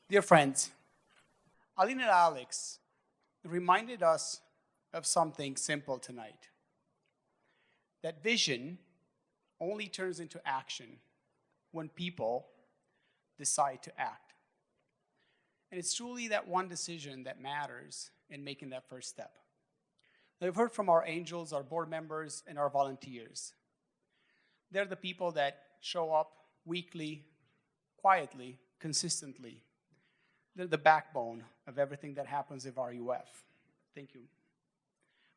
Dear friends, Aline and Alex reminded us of something simple tonight. That vision only turns into action when people decide to act. And it's truly that one decision that matters in making that first step. Now, we've heard from our angels, our board members, and our volunteers. They're the people that show up weekly, quietly, consistently. They're the backbone of everything that happens at RUF. Thank you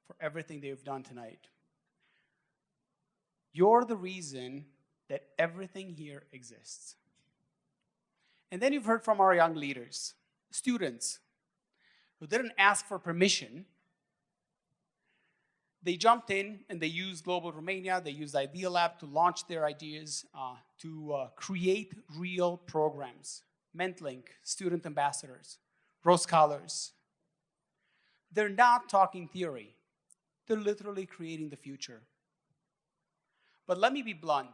for everything they've done tonight. You're the reason that everything here exists. And then you've heard from our young leaders, students, who didn't ask for permission. They jumped in and they used GlobalRomania, they used Idea Lab to launch their ideas, to create real programs. Mentlink, student ambassadors, Rose Scholars. They're not talking theory. They're literally creating the future. But let me be blunt.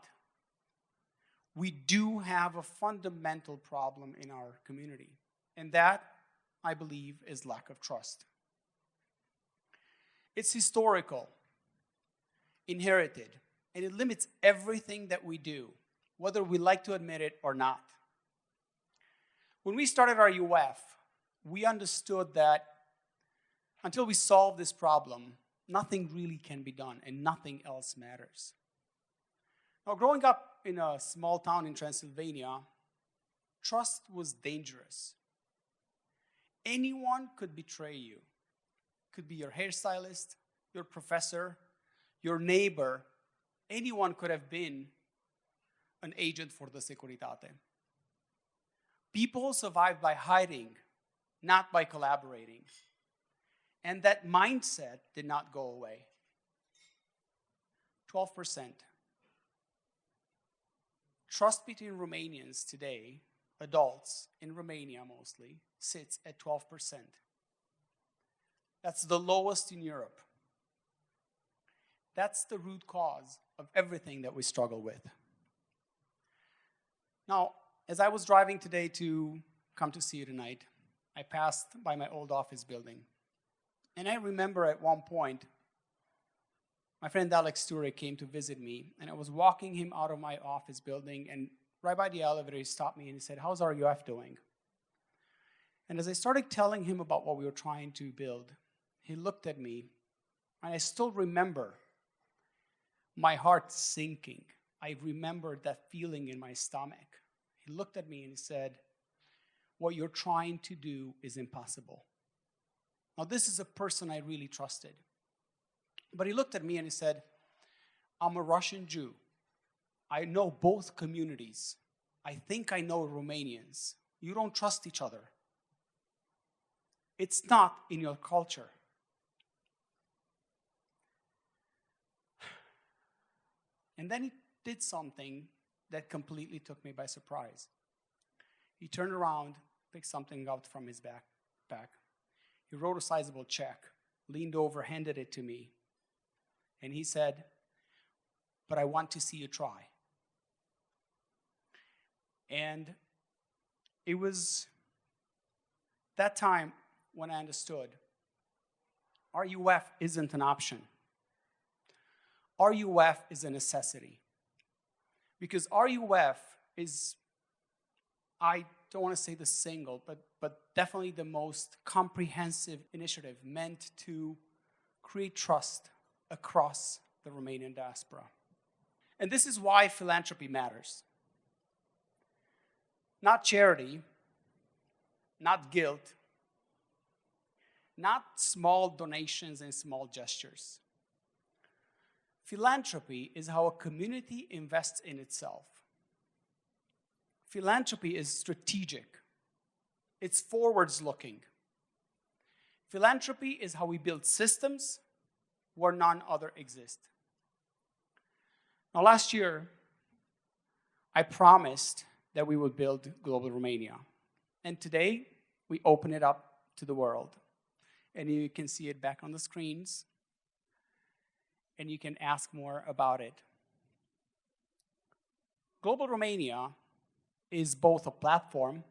We do have a fundamental problem in our community. And that, I believe, is lack of trust. It's historical, inherited, and it limits everything that we do, whether we like to admit it or not. When we started our UF, we understood that until we solve this problem, nothing really can be done and nothing else matters. Now, growing up in a small town in Transylvania, trust was dangerous. Anyone could betray you. Could be your hairstylist, your professor, your neighbor. Anyone could have been an agent for the Securitate. People survived by hiding, not by collaborating. And that mindset did not go away. 12%. Trust between Romanians today, adults in Romania mostly, sits at 12%. That's the lowest in Europe. That's the root cause of everything that we struggle with. Now, as I was driving today to come to see you tonight, I passed by my old office building. And I remember at one point, my friend Alex Turek came to visit me, and I was walking him out of my office building, and right by the elevator, he stopped me and he said, "How's RUF doing?" And as I started telling him about what we were trying to build, he looked at me, and I still remember my heart sinking. I remembered that feeling in my stomach. He looked at me and he said, "What you're trying to do is impossible." Now, this is a person I really trusted. But he looked at me and he said, "I'm a Russian Jew. I know both communities. I think I know Romanians. You don't trust each other. It's not in your culture." And then he did something that completely took me by surprise. He turned around, picked something out from his backpack. He wrote a sizable check, leaned over, handed it to me. And he said, "But I want to see you try." And it was that time when I understood RUF isn't an option. RUF is a necessity. Because RUF is, I don't want to say the single, but definitely the most comprehensive initiative meant to create trust across the Romanian diaspora. And this is why philanthropy matters. Not charity, not guilt, not small donations and small gestures. Philanthropy is how a community invests in itself. Philanthropy is strategic. It's forwards-looking. Philanthropy is how we build systems where none other exist. Now, last year, I promised that we would build GlobalRomania. And today, we open it up to the world. And you can see it back on the screens. And you can ask more about it. GlobalRomania is both a platform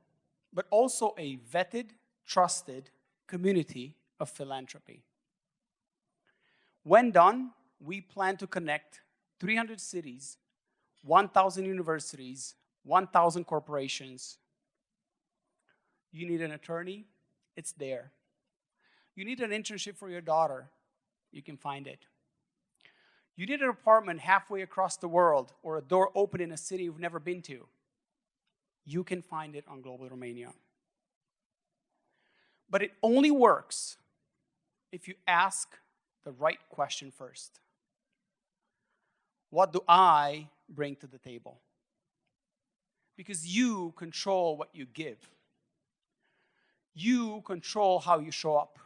but also a vetted, trusted community of philanthropy. When done, we plan to connect 300 cities, 1,000 universities, 1,000 corporations. You need an attorney? It's there. You need an internship for your daughter? You can find it. You need an apartment halfway across the world or a door open in a city you've never been to? You can find it on Global Romania. But it only works if you ask the right question first. What do I bring to the table? Because you control what you give. You control how you show up.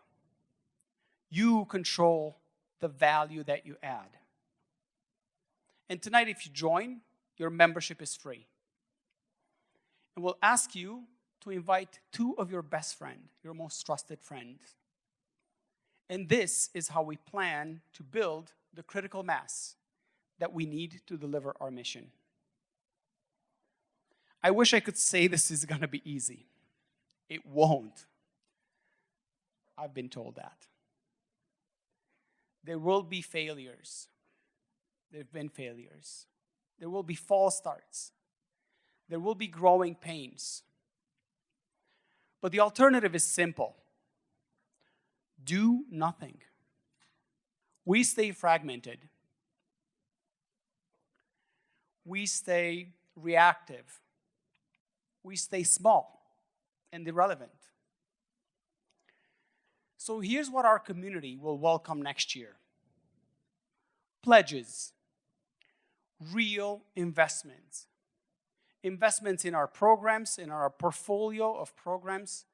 You control the value that you add. And tonight, if you join, your membership is free. And we'll ask you to invite 2 of your best friends, your most trusted friends. And this is how we plan to build the critical mass that we need to deliver our mission. I wish I could say this is going to be easy. It won't. I've been told that. There will be failures. There have been failures. There will be false starts. There will be growing pains. But the alternative is simple. Do nothing. We stay fragmented. We stay reactive. We stay small and irrelevant. So here's what our community will welcome next year. Pledges. Real investments. Investments in our programs, in our portfolio of programs,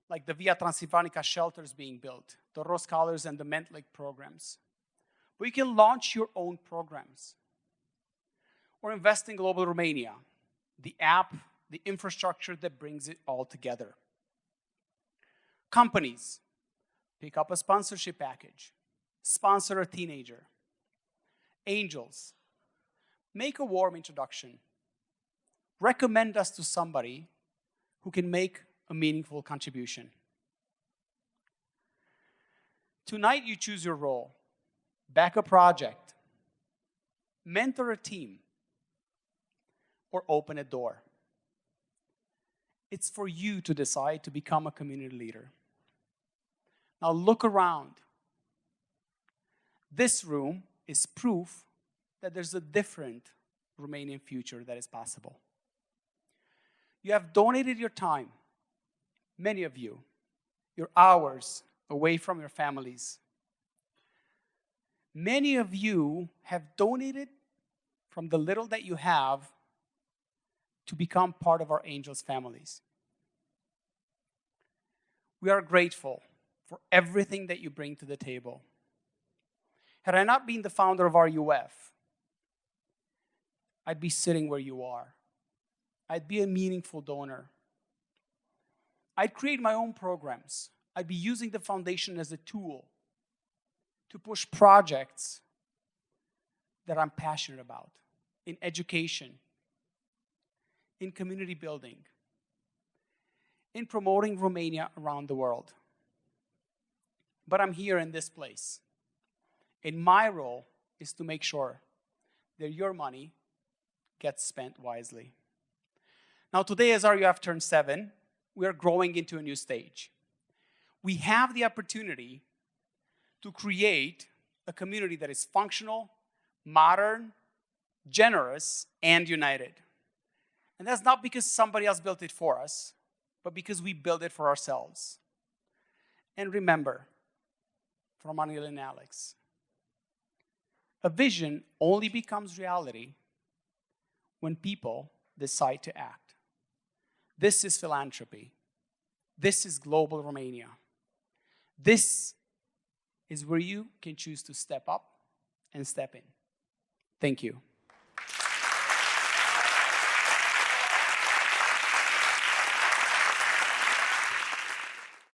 like the Via Transilvanica shelters being built, the RUF Scholars and the Mentlic programs. But you can launch your own programs. Or invest in Global Romania, the app, the infrastructure that brings it all together. Companies, pick up a sponsorship package, sponsor a teenager. Angels, make a warm introduction. Recommend us to somebody who can make a meaningful contribution. Tonight you choose your role. Back a project. Mentor a team. Or open a door. It's for you to decide to become a community leader. Now look around. This room is proof that there's a different Romanian future that is possible. You have donated your time, many of you, your hours away from your families. Many of you have donated from the little that you have to become part of our angels' families. We are grateful for everything that you bring to the table. Had I not been the founder of RUF, I'd be sitting where you are. I'd be a meaningful donor. I'd create my own programs. I'd be using the foundation as a tool to push projects that I'm passionate about in education, in community building, in promoting Romania around the world. But I'm here in this place. And my role is to make sure that your money gets spent wisely. Now today, as RUF turns 7, we are growing into a new stage. We have the opportunity to create a community that is functional, modern, generous, and united. And that's not because somebody else built it for us, but because we built it for ourselves. And remember, from Mihai and Alex, a vision only becomes reality when people decide to act. This is philanthropy. This is Global Romania. This is where you can choose to step up and step in. Thank you.